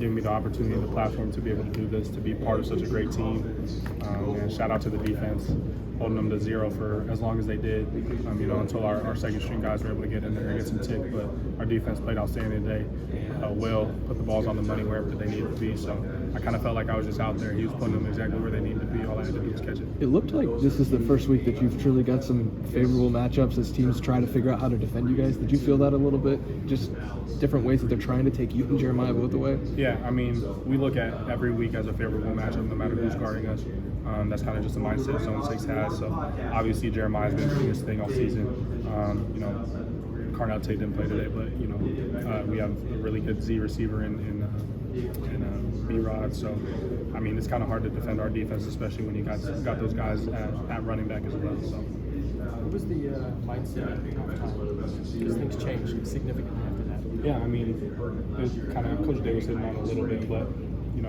giving me the opportunity and the platform to be able to do this, to be part of such a great team. And shout out to the defense, holding them to 0 for as long as they did, until our second string guys were able to get in there and get some tick. But our defense played outstanding today. Will put the balls on the money wherever they needed to be. So I kind of felt like I was just out there. He was putting them exactly where they needed to be. All I had to do was catch it. It looked like this is the first week that you've truly got some favorable matchups as teams try to figure out how to defend you guys. Did you feel that a little bit? Just different ways that they're trying to take you and Jeremiah both away? Yeah, we look at every week as a favorable matchup, no matter who's guarding us. That's kind of just the mindset Zone 6 has. So obviously Jeremiah's been doing his thing all season. Carnell Tate didn't play today, but we have a really good Z receiver in B-Rod. So it's kind of hard to defend our defense, especially when you got those guys at running back as well. So. What was the mindset at halftime? Because things changed significantly after that. Yeah, it was kind of Coach Day was hitting on a little bit, but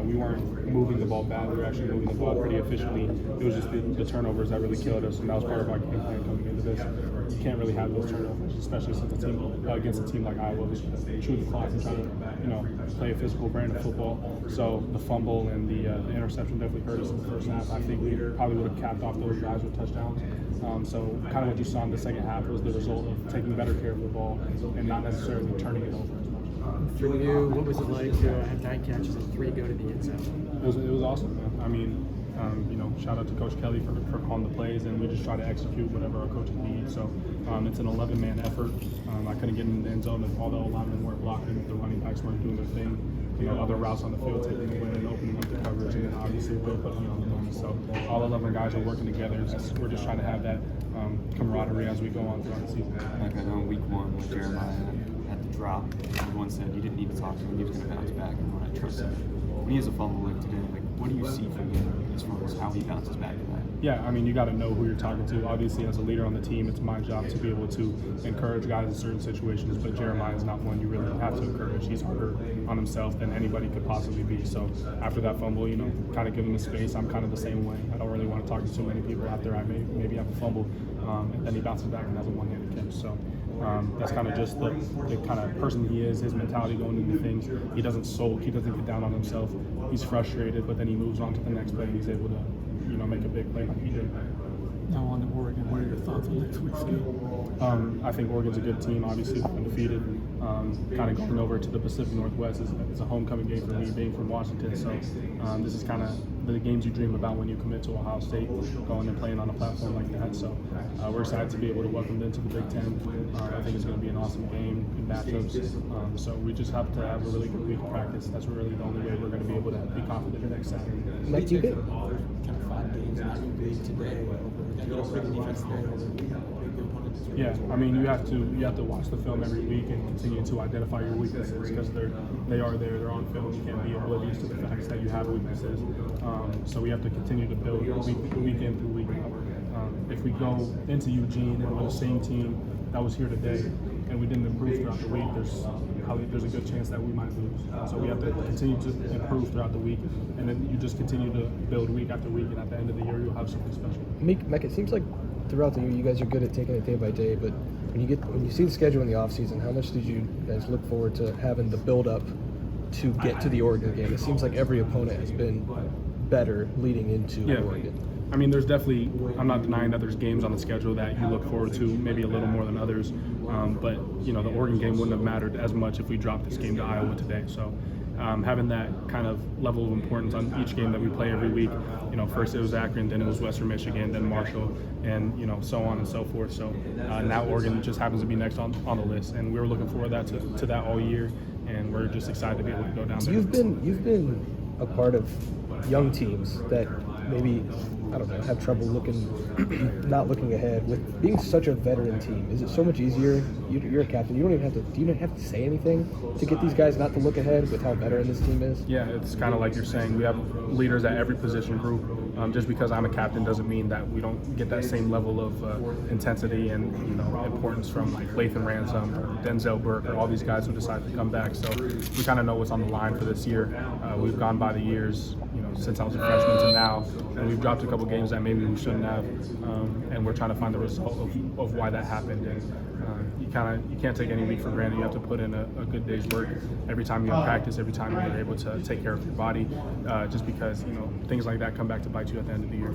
we weren't moving the ball bad. We were actually moving the ball pretty efficiently. It was just the turnovers that really killed us, and that was part of our game plan coming into this. You can't really have those turnovers, especially since against a team like Iowa who's chew the clock and try to play a physical brand of football. So the fumble and the interception definitely hurt us in the first half. I think we probably would have capped off those drives with touchdowns. So kind of what you saw in the second half was the result of taking better care of the ball and not necessarily turning it over as much. For you, what was it like to have 9 catches and 3 go to the end zone? It was awesome, man. Shout out to Coach Kelly for calling the plays, and we just try to execute whatever our coaches need. So it's an 11-man effort. I couldn't get in the end zone if all the linemen weren't blocking, the running backs weren't doing their thing. Other routes on the field taking away and opening up the coverage, and then obviously Will put me on the line. So all 11 guys are working together. We're just trying to have that camaraderie as we go on throughout the season. Like I know in week 1 with Jeremiah at the drop, everyone said you didn't need to talk to him, he was going to bounce back, and when I trust him. When he has a fumble like today, what do you see from him as far as how he bounces back to that? Yeah, you got to know who you're talking to. Obviously, as a leader on the team, it's my job to be able to encourage guys in certain situations, but Jeremiah is not one you really have to encourage. He's harder on himself than anybody could possibly be. So after that fumble, kind of give him the space. I'm kind of the same way. I don't really want to talk to too many people out there. I maybe have a fumble, and then he bounces back and has a one-handed catch. So that's kind of just the kind of person he is, his mentality going into things. He doesn't sulk. He doesn't get down on himself. He's frustrated, but then he moves on to the next play and he's able to make a big play like he did. Now on to Oregon, what are your thoughts on next week's game? I think Oregon's a good team, obviously undefeated. Kind of going over to the Pacific Northwest is a homecoming game for me, being from Washington. So this is kind of the games you dream about when you commit to Ohio State, going and playing on a platform like that. So we're excited to be able to welcome them to the Big Ten. I think it's going to be an awesome game in matchups. So we just have to have a really good week of practice. That's really the only way we're going to be able to be confident next Saturday. Mike, do you get kind of 5 games in the league today? Yeah, you have to watch the film every week and continue to identify your weaknesses because they are there. They're on film. You can't be oblivious to the facts that you have weaknesses. So we have to continue to build week in through week out. If we go into Eugene and we're the same team that was here today and we didn't improve throughout the week, there's a good chance that we might lose. So we have to continue to improve throughout the week, and then you just continue to build week after week, and at the end of the year, you'll have something special. Mike, it seems like throughout the year you guys are good at taking it day by day, but when you see the schedule in the offseason, how much did you guys look forward to having the build-up to get to the Oregon game? It seems like every opponent has been better leading into Oregon. There's definitely, I'm not denying that there's games on the schedule that you look forward to maybe a little more than others, but the Oregon game wouldn't have mattered as much if we dropped this game to Iowa today. So having that kind of level of importance on each game that we play every week, first it was Akron, then it was Western Michigan, then Marshall, and so on and so forth. So now Oregon just happens to be next on the list, and we were looking forward to that all year, and we're just excited to be able to go down there. You've been a part of young teams that maybe, I don't know, have trouble not looking ahead. With being such a veteran team, is it so much easier? You're a captain. Do you even have to say anything to get these guys not to look ahead with how veteran this team is? Yeah, it's kind of like you're saying. We have leaders at every position group. Just because I'm a captain doesn't mean that we don't get that same level of intensity and importance from like Lathan Ransom or Denzel Burke or all these guys who decide to come back. So we kind of know what's on the line for this year. We've gone by the years, since I was a freshman to now, and we've dropped a couple games that maybe we shouldn't have, and we're trying to find the result of why that happened. And you can't take any week for granted. You have to put in a good day's work every time you're in practice, every time you're able to take care of your body, just because things like that come back to bite you at the end of the year.